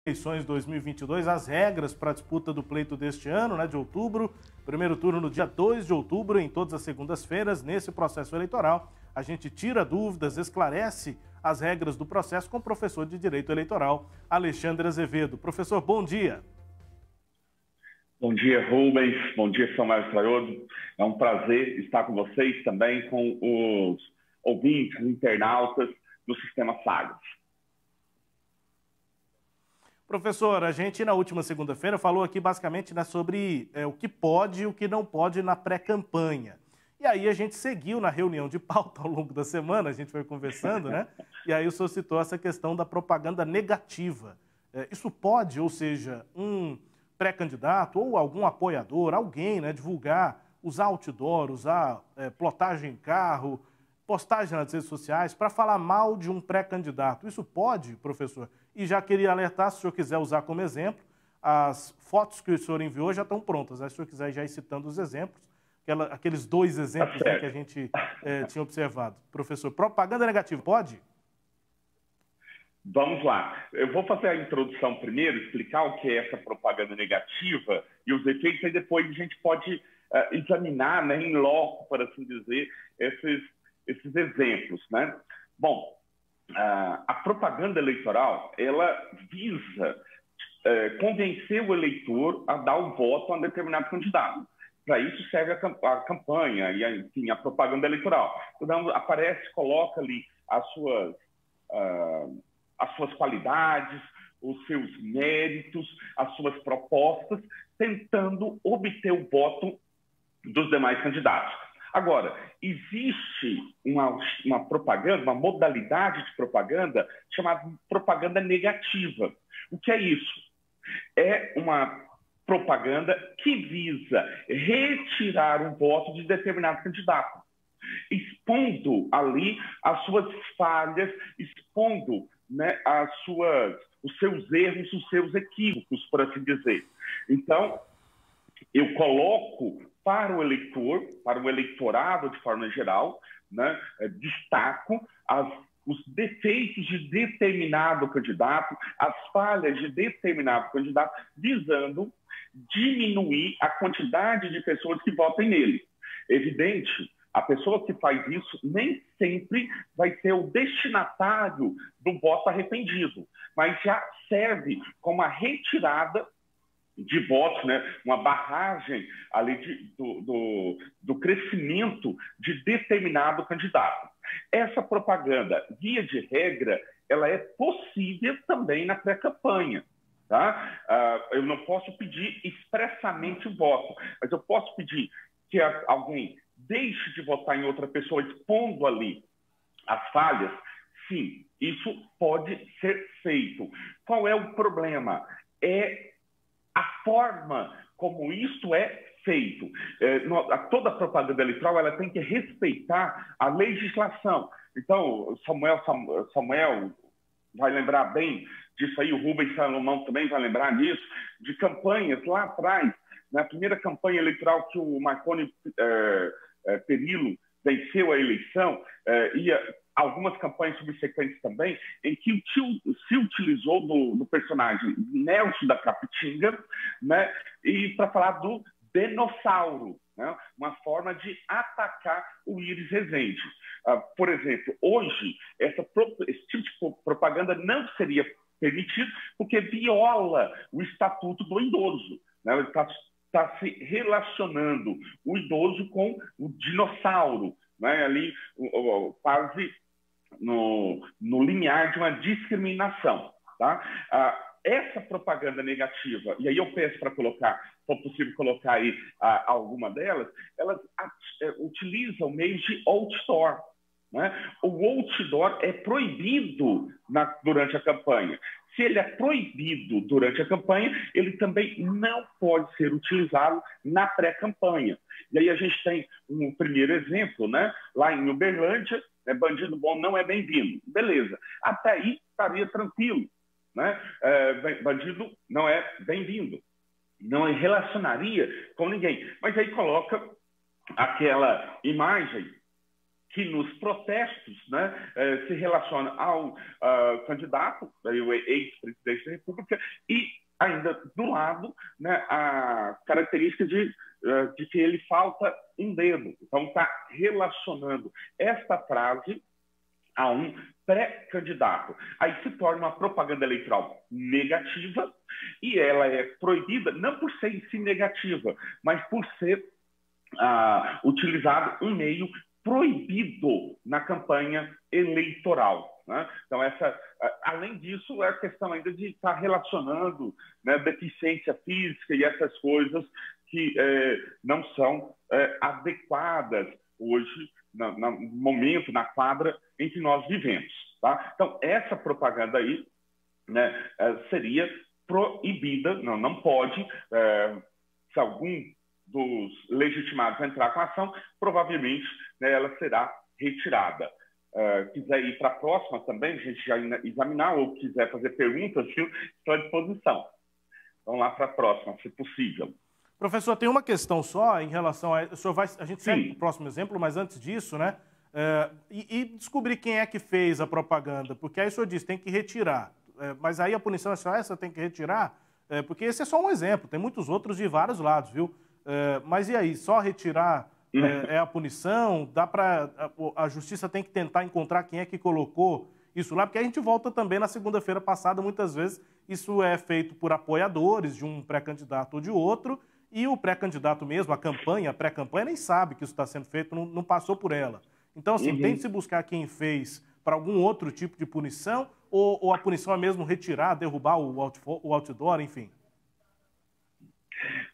eleições 2022, as regras para a disputa do pleito deste ano, né, de outubro. Primeiro turno no dia 2 de outubro, em todas as segundas-feiras. Nesse processo eleitoral, a gente tira dúvidas, esclarece as regras do processo com o professor de Direito Eleitoral, Alexandre Azevedo. Professor, bom dia. Bom dia, Rubens. Bom dia, Samuel Traiodo. É um prazer estar com vocês também, com os ouvintes, internautas do Sistema Sagres. Professor, a gente na última segunda-feira falou aqui basicamente, né, sobre o que pode e o que não pode na pré-campanha. E aí a gente seguiu na reunião de pauta ao longo da semana, a gente foi conversando, né? E aí o senhor citou essa questão da propaganda negativa. Isso pode, ou seja, um pré-candidato ou algum apoiador, alguém, né, divulgar, usar outdoor, usar plotagem em carro, postagem nas redes sociais para falar mal de um pré-candidato. Isso pode, professor? E já queria alertar, se o senhor quiser usar como exemplo, as fotos que o senhor enviou já estão prontas, né? Se o senhor quiser já ir citando os exemplos, aqueles dois exemplos, né, que a gente tinha observado. Professor, propaganda negativa, pode? Vamos lá. Eu vou fazer a introdução primeiro, explicar o que é essa propaganda negativa e os efeitos, e depois a gente pode examinar, né, em loco, por assim dizer, esses exemplos, né? Bom, a propaganda eleitoral, ela visa convencer o eleitor a dar o voto a um determinado candidato. Para isso serve a campanha e, enfim, a propaganda eleitoral. Então, aparece, coloca ali as suas qualidades, os seus méritos, as suas propostas, tentando obter o voto dos demais candidatos. Agora, existe uma propaganda, uma modalidade de propaganda chamada propaganda negativa. O que é isso? É uma propaganda que visa retirar um voto de determinado candidato, expondo ali as suas falhas, expondo, né, os seus erros, os seus equívocos, por assim dizer. Então, eu coloco para o eleitor, para o eleitorado de forma geral, né, destaco os defeitos de determinado candidato, as falhas de determinado candidato, visando diminuir a quantidade de pessoas que votem nele. Evidente, a pessoa que faz isso nem sempre vai ser o destinatário do voto arrependido, mas já serve como a retirada de votos, né? Uma barragem ali do crescimento de determinado candidato. Essa propaganda, via de regra, ela é possível também na pré-campanha. Tá? Eu não posso pedir expressamente o voto, mas eu posso pedir que alguém deixe de votar em outra pessoa expondo ali as falhas. Sim, isso pode ser feito. Qual é o problema? É a forma como isso é feito. Toda propaganda eleitoral ela tem que respeitar a legislação. Então, Samuel vai lembrar bem disso aí, o Rubens Salomão também vai lembrar disso, de campanhas lá atrás, na primeira campanha eleitoral que o Marconi Perillo venceu a eleição, e algumas campanhas subsequentes também, em que se utilizou do personagem Nelson da Capitinga, né, e para falar do dinossauro, né, uma forma de atacar o Iris Rezende. Por exemplo, hoje, esse tipo de propaganda não seria permitido porque viola o estatuto do idoso. Né? Ele está se relacionando o idoso com o dinossauro, né? Ali quase no limiar de uma discriminação. Tá? Essa propaganda negativa, e aí eu peço para colocar, se for possível colocar aí alguma delas, elas utilizam meios de outdoor. Né? O outdoor é proibido durante a campanha. Se ele é proibido durante a campanha, ele também não pode ser utilizado na pré-campanha. E aí a gente tem um primeiro exemplo, né? Lá em Uberlândia, bandido bom não é bem-vindo. Beleza. Até aí estaria tranquilo. Né? Bandido não é bem-vindo. Não relacionaria com ninguém. Mas aí coloca aquela imagem que nos protestos, né, se relaciona ao candidato, o ex-presidente da República, e ainda do lado, né, a característica de que ele falta um dedo. Então, está relacionando esta frase a um pré-candidato. Aí se torna uma propaganda eleitoral negativa, e ela é proibida não por ser em si negativa, mas por ser utilizado um meio proibido na campanha eleitoral. Né? Então, além disso, é a questão ainda de estar relacionando, né, deficiência física e essas coisas que não são adequadas hoje, no momento, na quadra em que nós vivemos. Tá? Então, essa propaganda aí, né, seria proibida, não pode, se algum dos legitimados entrar com a ação, provavelmente, né, ela será retirada. Quiser ir para a próxima também, a gente já examinar, ou quiser fazer perguntas, estou à disposição. Vamos lá para a próxima, se possível. Professor, tem uma questão só em relação a... a gente segue o próximo exemplo, mas antes disso, né? E descobrir quem é que fez a propaganda, porque aí o senhor diz, tem que retirar. Mas aí a punição é só essa, tem que retirar? Porque esse é só um exemplo, tem muitos outros de vários lados, viu? Mas e aí, só retirar é a punição? Dá para... A justiça tem que tentar encontrar quem é que colocou isso lá, porque a gente volta também na segunda-feira passada, muitas vezes isso é feito por apoiadores de um pré-candidato ou de outro, e o pré-candidato mesmo, a pré-campanha, nem sabe que isso está sendo feito, não passou por ela. Então, assim, tem de se buscar quem fez para algum outro tipo de punição, ou a punição é mesmo retirar, derrubar o outdoor, enfim?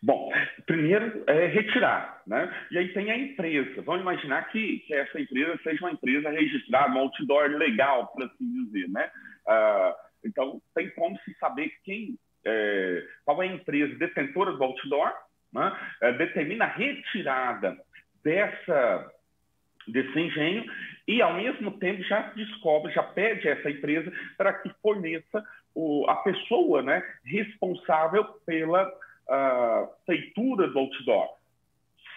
Bom, primeiro é retirar, né? E aí tem a empresa. Vamos imaginar que essa empresa seja uma empresa registrada, um outdoor legal, por assim dizer, né? Então, tem como se saber qual é a empresa detentora do outdoor, né? Determina a retirada desse engenho e, ao mesmo tempo, já pede a essa empresa para que forneça a pessoa, né, responsável pela feitura do outdoor.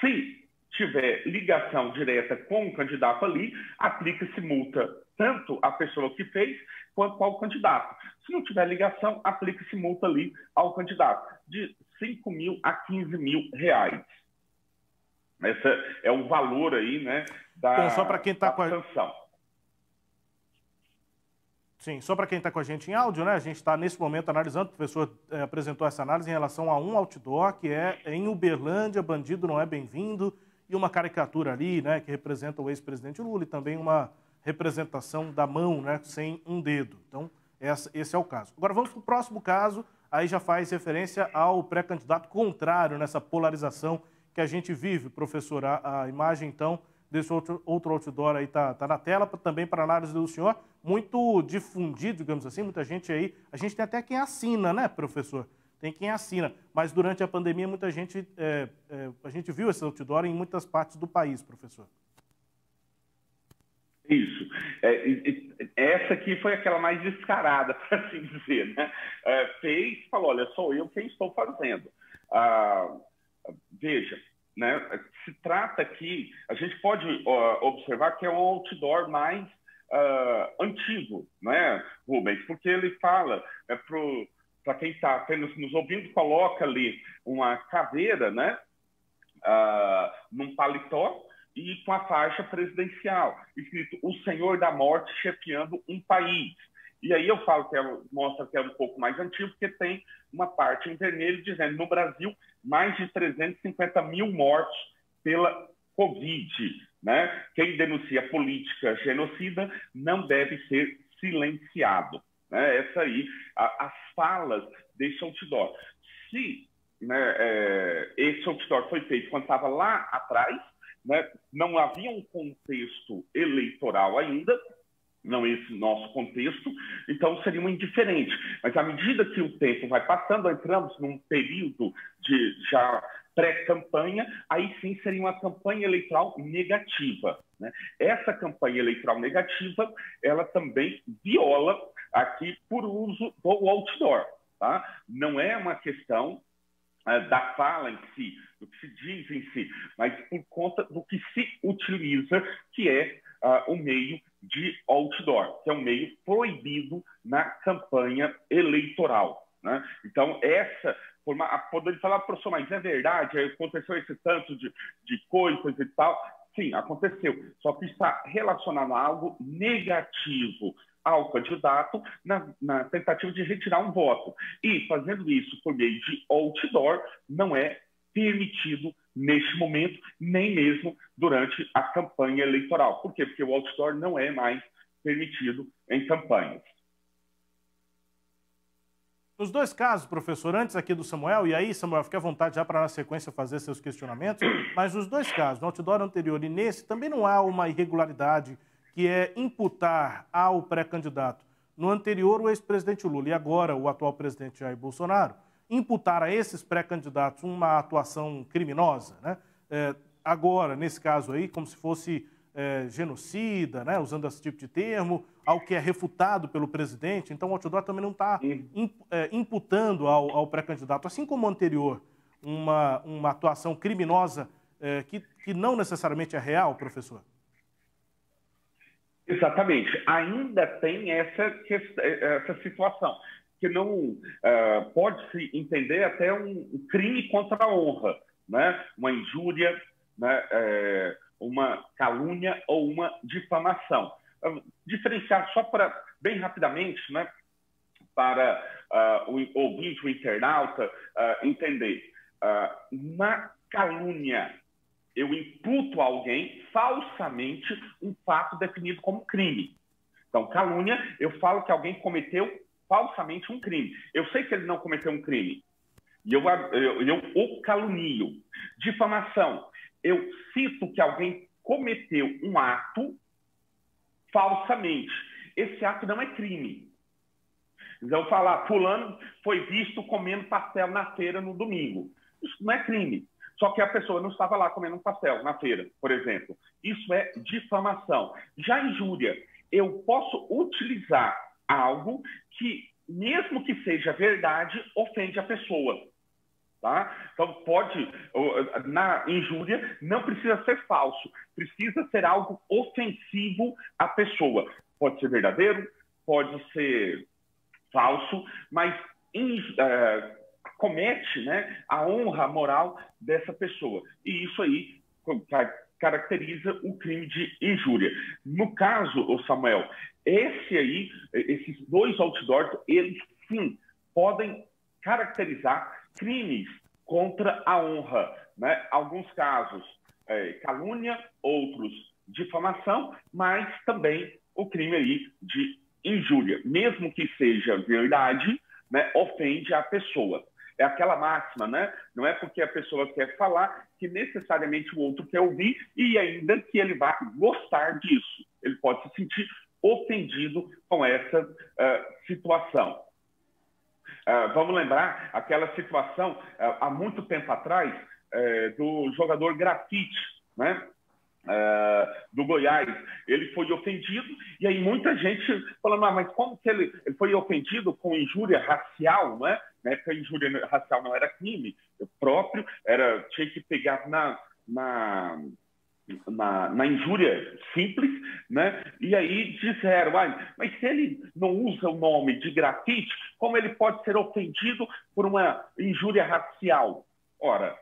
Se tiver ligação direta com o candidato ali, aplica-se multa tanto à pessoa que fez quanto ao candidato. Se não tiver ligação, aplica-se multa ali ao candidato, de 5 mil a 15 mil reais. Esse é o valor aí, né, da sanção. Sim, só para quem está com a gente em áudio, né? A gente está nesse momento analisando, o professor apresentou essa análise em relação a um outdoor que é em Uberlândia, bandido não é bem-vindo, e uma caricatura ali, né, que representa o ex-presidente Lula e também uma representação da mão, né, sem um dedo. Então, esse é o caso. Agora vamos para o próximo caso, aí já faz referência ao pré-candidato contrário nessa polarização que a gente vive, professor. A imagem, então, desse outro outdoor aí está na tela, também para análise do senhor, muito difundido, digamos assim, muita gente aí, a gente tem até quem assina, né, professor? Tem quem assina, mas durante a pandemia muita gente, a gente viu esse outdoor em muitas partes do país, professor. Isso. Essa aqui foi aquela mais descarada, para assim dizer, né? Falou, olha, sou eu quem estou fazendo. Veja, né? Se trata aqui, a gente pode observar que é um outdoor mais antigo, né, Rubens? Porque ele fala, para quem está apenas nos ouvindo, coloca ali uma caveira, né, num paletó e com a faixa presidencial, escrito "O Senhor da Morte chefiando um país". E aí eu falo que mostra que é um pouco mais antigo, porque tem uma parte em vermelho dizendo: no Brasil, mais de 350 mil mortos pela Covid. Né? Quem denuncia política genocida não deve ser silenciado. Né? Essa aí, as falas desse outdoor. Se, né, esse outdoor foi feito quando estava lá atrás, né, não havia um contexto eleitoral ainda, não esse nosso contexto, então seria uma indiferente. Mas à medida que o tempo vai passando, entramos num período de já pré-campanha, aí sim seria uma campanha eleitoral negativa. Né? Essa campanha eleitoral negativa, ela também viola aqui por uso do outdoor. Tá? Não é uma questão da fala em si, do que se diz em si, mas por conta do que se utiliza, que é o meio de outdoor, que é um meio proibido na campanha eleitoral, né? Então, poderia falar, professor, mas é verdade, aconteceu esse tanto de coisas e tal. Sim, aconteceu, só que está relacionado a algo negativo ao candidato na tentativa de retirar um voto. E fazendo isso por meio de outdoor não é permitido neste momento, nem mesmo durante a campanha eleitoral. Por quê? Porque o outdoor não é mais permitido em campanhas. Nos dois casos, professor, antes aqui do Samuel, e aí, Samuel, fique à vontade já para na sequência fazer seus questionamentos, mas nos dois casos, no outdoor anterior e nesse, também não há uma irregularidade que é imputar ao pré-candidato. No anterior, o ex-presidente Lula e agora o atual presidente Jair Bolsonaro, imputar a esses pré-candidatos uma atuação criminosa, né? Agora, nesse caso aí, como se fosse genocida, né? Usando esse tipo de termo, algo que é refutado pelo presidente. Então, o outdoor também não está imputando ao pré-candidato, assim como o anterior, uma atuação criminosa que não necessariamente é real, professor? Exatamente. Ainda tem essa situação, que não pode-se entender até um crime contra a honra, né? Uma injúria, né? Uma calúnia ou uma difamação. Diferenciar só bem rapidamente, né? Para o ouvinte, o internauta, entender. Na calúnia, eu imputo a alguém falsamente um fato definido como crime. Então, calúnia, eu falo que alguém cometeu falsamente um crime. Eu sei que ele não cometeu um crime. E eu o calunio. Difamação, eu cito que alguém cometeu um ato falsamente. Esse ato não é crime. Então, falar, fulano foi visto comendo pastel na feira no domingo. Isso não é crime. Só que a pessoa não estava lá comendo um pastel na feira, por exemplo. Isso é difamação. Já injúria, eu posso utilizar algo que, mesmo que seja verdade, ofende a pessoa. Tá? Então, na injúria, não precisa ser falso. Precisa ser algo ofensivo à pessoa. Pode ser verdadeiro, pode ser falso, mas comete, né, a honra, a moral dessa pessoa. E isso aí caracteriza o crime de injúria. No caso, Samuel, esses dois outdoors, eles sim podem caracterizar crimes contra a honra, né? Alguns casos, calúnia, outros difamação, mas também o crime aí de injúria. Mesmo que seja verdade, né, ofende a pessoa. É aquela máxima, né? Não é porque a pessoa quer falar que necessariamente o outro quer ouvir e ainda que ele vá gostar disso. Ele pode se sentir ofendido com essa situação. Vamos lembrar aquela situação, há muito tempo atrás, do jogador Grafite, né? Do Goiás. Ele foi ofendido e aí muita gente falando, mas como que ele foi ofendido com injúria racial, né? Na época, a injúria racial não era crime próprio, tinha que pegar na injúria simples, né? E aí disseram, mas se ele não usa o nome de grafite, como ele pode ser ofendido por uma injúria racial? Ora,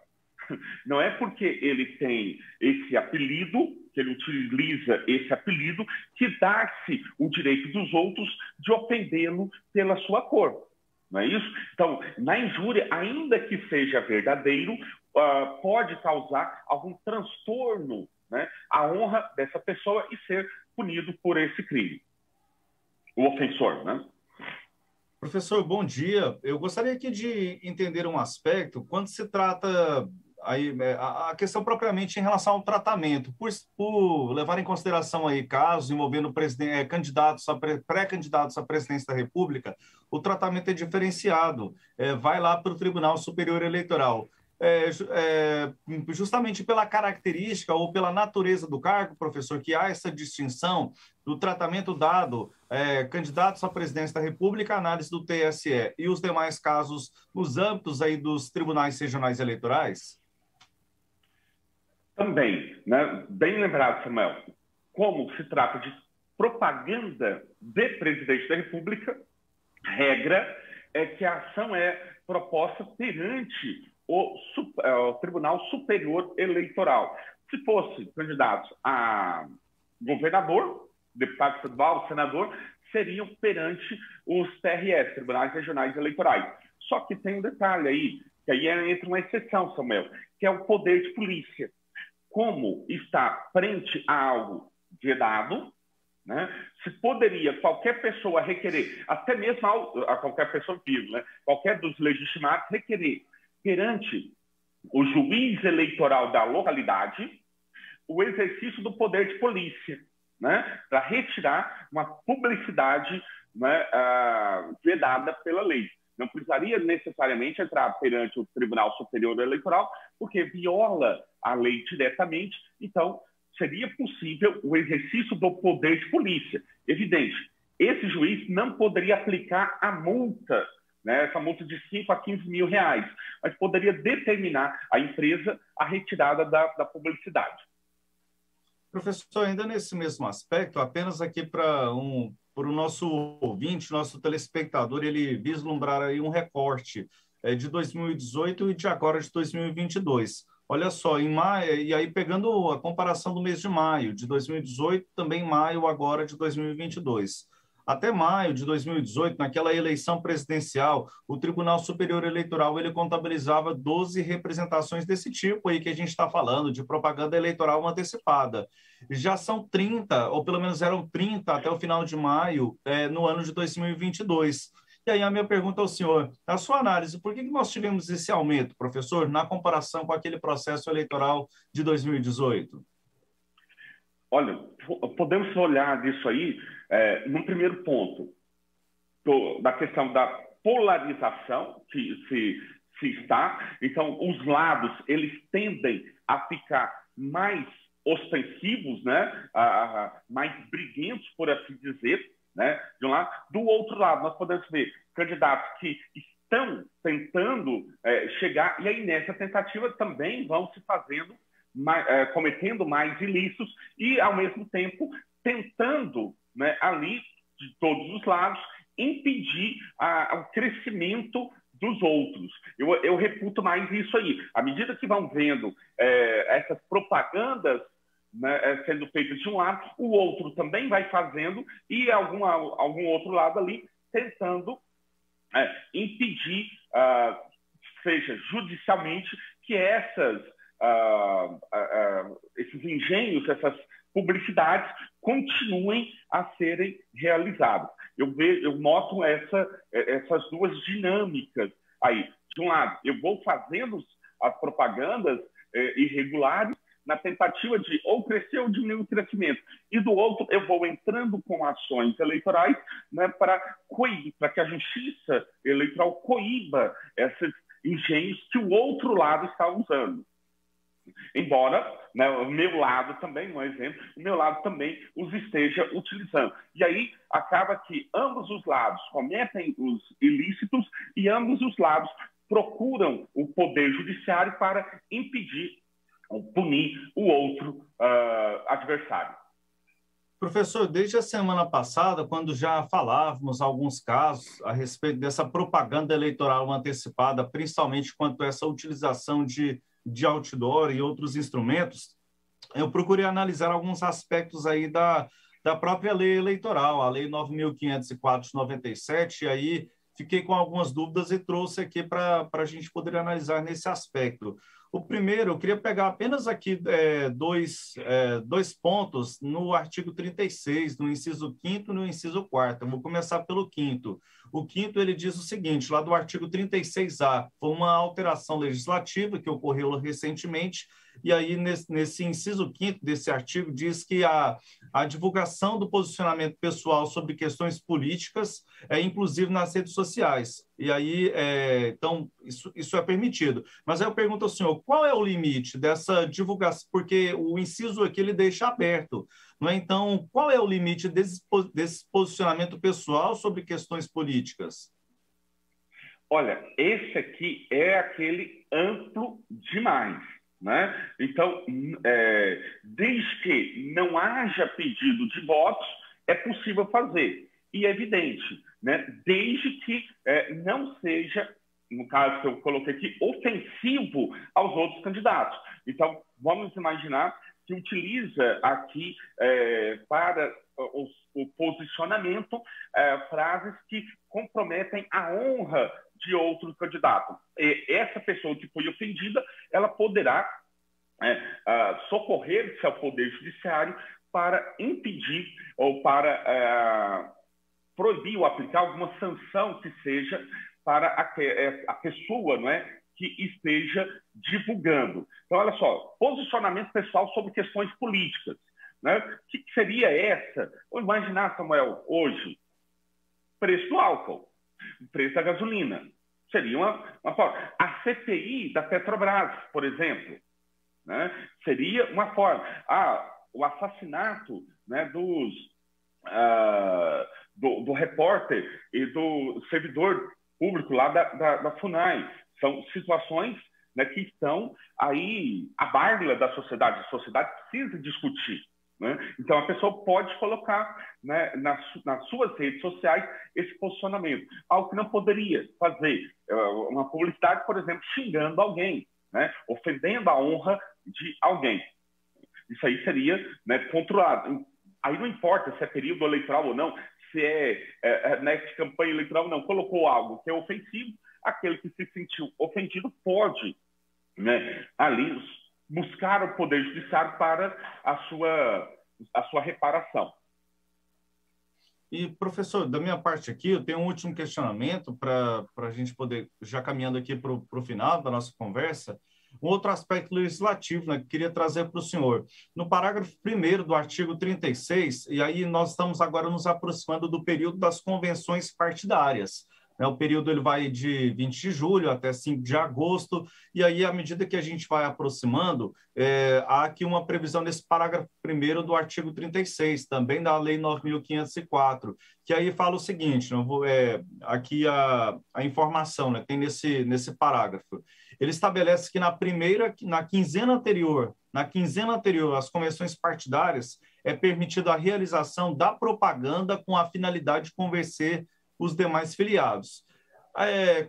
não é porque ele tem esse apelido, que ele utiliza esse apelido, que dá-se o direito dos outros de ofendê-lo pela sua cor. Não é isso? Então, na injúria, ainda que seja verdadeiro, pode causar algum transtorno, né, à honra dessa pessoa e ser punido por esse crime. O ofensor, né? Professor, bom dia. Eu gostaria aqui de entender um aspecto quando se trata aí a questão propriamente em relação ao tratamento, por levar em consideração aí casos envolvendo pré-candidatos à presidência da República, o tratamento é diferenciado, vai lá para o Tribunal Superior Eleitoral. Justamente pela característica ou pela natureza do cargo, professor, que há essa distinção do tratamento dado candidatos à presidência da República, análise do TSE e os demais casos nos âmbitos aí dos tribunais regionais eleitorais? Também, né? Bem lembrado, Samuel. como se trata de propaganda de presidente da República, regra é que a ação é proposta perante o Tribunal Superior Eleitoral. Se fosse candidatos a governador, deputado estadual, senador, seriam perante os TRS, Tribunais Regionais Eleitorais. Só que tem um detalhe aí, que aí entra uma exceção, Samuel, que é o poder de polícia. Como está frente a algo vedado, né, se poderia qualquer pessoa requerer, até mesmo a qualquer pessoa viva, né, qualquer dos legitimados requerer perante o juiz eleitoral da localidade o exercício do poder de polícia, né, para retirar uma publicidade, né, vedada pela lei. Não precisaria necessariamente entrar perante o Tribunal Superior Eleitoral, porque viola a lei diretamente, então seria possível o exercício do poder de polícia. Evidente, esse juiz não poderia aplicar a multa, né, essa multa de 5 a 15 mil reais, mas poderia determinar à empresa a retirada da publicidade. Professor, ainda nesse mesmo aspecto, apenas aqui para o nosso ouvinte, nosso telespectador, ele vislumbrar aí um recorte de 2018 e de agora de 2022. Olha só, em maio, e aí pegando a comparação do mês de maio de 2018, também maio agora de 2022. Até maio de 2018, naquela eleição presidencial, o Tribunal Superior Eleitoral ele contabilizava 12 representações desse tipo aí que a gente está falando, de propaganda eleitoral antecipada. Já são 30, ou pelo menos eram 30 até o final de maio, no ano de 2022. E aí a minha pergunta ao senhor, na sua análise, por que nós tivemos esse aumento, professor, na comparação com aquele processo eleitoral de 2018? Olha, podemos olhar disso aí num primeiro ponto, da questão da polarização que se está. Então, os lados, eles tendem a ficar mais ostensivos, né? Mais briguentos, por assim dizer, né? De um lado. Do outro lado, nós podemos ver candidatos que estão tentando chegar, e aí nessa tentativa também vão se fazendo, cometendo mais ilícitos e, ao mesmo tempo, tentando, né, ali, de todos os lados, impedir o crescimento dos outros. Eu reputo mais isso aí. À medida que vão vendo essas propagandas, né, sendo feitas de um lado, o outro também vai fazendo e algum outro lado ali tentando impedir, seja judicialmente, que esses engenhos, essas publicidades continuem a serem realizadas. Eu noto essas duas dinâmicas aí. De um lado, eu vou fazendo as propagandas irregulares na tentativa de ou crescer ou diminuir o crescimento. E do outro, eu vou entrando com ações eleitorais, né, para que a justiça eleitoral coíba esses engenhos que o outro lado está usando. Embora, né, o meu lado também, um exemplo, o meu lado também os esteja utilizando. E aí acaba que ambos os lados cometem os ilícitos e ambos os lados procuram o poder judiciário para impedir ou punir o outro adversário. Professor, desde a semana passada, quando já falávamos alguns casos a respeito dessa propaganda eleitoral antecipada, principalmente quanto a essa utilização de outdoor e outros instrumentos, eu procurei analisar alguns aspectos aí da própria lei eleitoral, a Lei 9.504 de 97, e aí fiquei com algumas dúvidas e trouxe aqui para a gente poder analisar nesse aspecto. O primeiro, eu queria pegar apenas aqui dois pontos no artigo 36, no inciso 5º e no inciso 4º. Eu vou começar pelo 5º. O 5º, ele diz o seguinte, lá do artigo 36A, foi uma alteração legislativa que ocorreu recentemente, e aí nesse inciso 5º desse artigo diz que a divulgação do posicionamento pessoal sobre questões políticas inclusive nas redes sociais. E aí, então, isso é permitido. Mas aí eu pergunto ao senhor, qual é o limite dessa divulgação? Porque o inciso aqui ele deixa aberto, não é? Então, qual é o limite desse posicionamento pessoal sobre questões políticas? Olha, esse aqui é aquele amplo demais, né? Então, desde que não haja pedido de votos, é possível fazer. E é evidente, né? Desde que não seja, no caso que eu coloquei aqui, ofensivo aos outros candidatos. Então, vamos imaginar que utiliza aqui para o posicionamento frases que comprometem a honra de outro candidato. E essa pessoa que foi ofendida, ela poderá socorrer-se ao Poder Judiciário para impedir ou para proibir ou aplicar alguma sanção que seja para a pessoa, não é, que esteja divulgando. Então, olha só, posicionamento pessoal sobre questões políticas. Né? O que seria essa? Vamos imaginar, Samuel, hoje, preço do álcool, preço da gasolina. Seria uma forma. A CPI da Petrobras, por exemplo, né? Seria uma forma. O assassinato, né, do repórter e do servidor público lá da FUNAI. São situações, né, que estão aí à barra da sociedade. A sociedade precisa discutir. Né? Então, a pessoa pode colocar, né, nas suas redes sociais esse posicionamento. Algo que não poderia fazer. Uma publicidade, por exemplo, xingando alguém, né, ofendendo a honra de alguém. Isso aí seria, né, controlado. Aí não importa se é período eleitoral ou não, se nessa campanha eleitoral ou não. Colocou algo que é ofensivo, aquele que se sentiu ofendido pode, né, ali buscar o Poder Judiciário para a sua reparação. E, professor, da minha parte aqui, eu tenho um último questionamento para a gente poder, já caminhando aqui para o final da nossa conversa, um outro aspecto legislativo, né, que queria trazer para o senhor. No parágrafo 1º do artigo 36, e aí nós estamos agora nos aproximando do período das convenções partidárias. O período ele vai de 20 de julho até 5 de agosto, e aí, à medida que a gente vai aproximando, há aqui uma previsão nesse parágrafo 1º do artigo 36, também da Lei 9.504, que aí fala o seguinte, aqui a informação, né, tem nesse parágrafo. Ele estabelece que na quinzena anterior, às convenções partidárias, é permitida a realização da propaganda com a finalidade de convencer os demais filiados.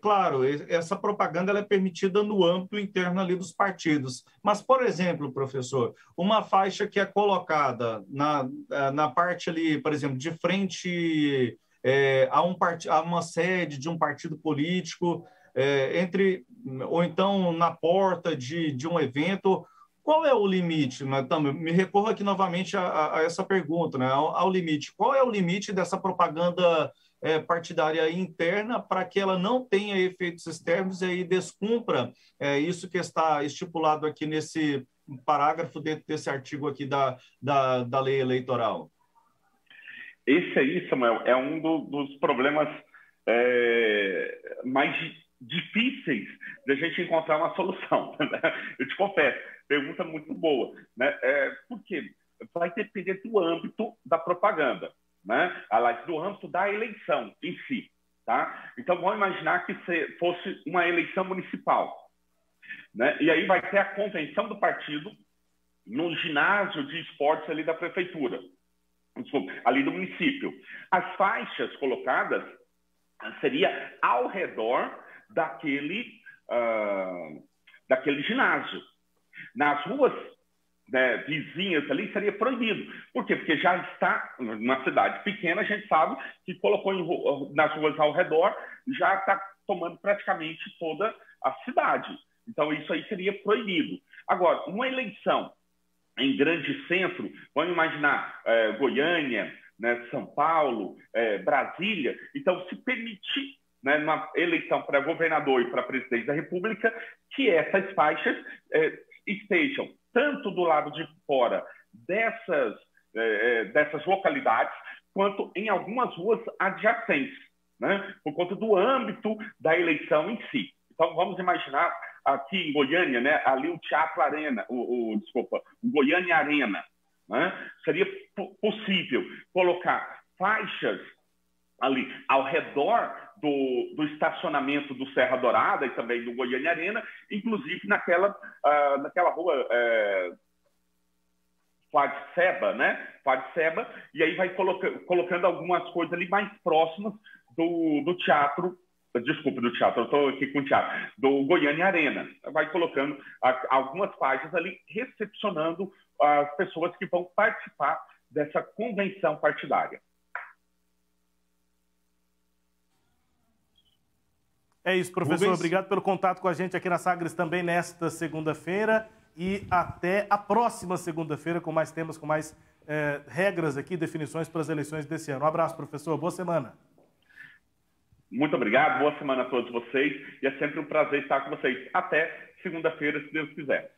Claro, essa propaganda ela é permitida no âmbito interno ali dos partidos. Mas, por exemplo, professor, uma faixa que é colocada na parte ali, por exemplo, de frente a uma sede de um partido político, ou então na porta de um evento, qual é o limite? Me recorro aqui novamente a essa pergunta, né? Ao limite. Qual é o limite dessa propaganda partidária interna para que ela não tenha efeitos externos e aí descumpra isso que está estipulado aqui nesse parágrafo dentro desse artigo aqui da lei eleitoral? Esse aí, Samuel, é um dos problemas mais difíceis de a gente encontrar uma solução. Né? Eu te confesso, pergunta muito boa. Né? Por quê? Vai depender do âmbito da propaganda. Né? Do âmbito da eleição em si. Tá? Então, vamos imaginar que fosse uma eleição municipal. Né? E aí vai ter a convenção do partido no ginásio de esportes ali da prefeitura, ali do município. As faixas colocadas seria ao redor daquele ginásio. Nas ruas, né, vizinhas ali, seria proibido. Por quê? Porque já está, numa cidade pequena, a gente sabe que colocou nas ruas ao redor, já está tomando praticamente toda a cidade. Então, isso aí seria proibido. Agora, uma eleição em grande centro, vamos imaginar Goiânia, né, São Paulo, Brasília, então se permitir, né, numa eleição para governador e para presidente da República, que essas faixas estejam tanto do lado de fora dessas localidades, quanto em algumas ruas adjacentes, né, por conta do âmbito da eleição em si. Então, vamos imaginar aqui em Goiânia, né, ali o Teatro Arena, o Goiânia Arena, né, seria possível colocar faixas ali ao redor do estacionamento do Serra Dourada e também do Goiânia Arena, inclusive naquela rua Fladseba, né? Fladseba, e aí vai colocando algumas coisas ali mais próximas do teatro. Desculpe, do teatro, eu estou aqui com o teatro, do Goiânia Arena. Vai colocando algumas faixas ali, recepcionando as pessoas que vão participar dessa convenção partidária. É isso, professor. Obrigado pelo contato com a gente aqui na Sagres também nesta segunda-feira. E até a próxima segunda-feira com mais temas, com mais regras aqui, definições para as eleições desse ano. Um abraço, professor. Boa semana. Muito obrigado, boa semana a todos vocês e é sempre um prazer estar com vocês. Até segunda-feira, se Deus quiser.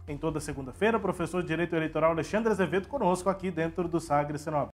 Em toda segunda-feira, o professor de Direito Eleitoral Alexandre Azevedo conosco aqui dentro do Sagres Sinop.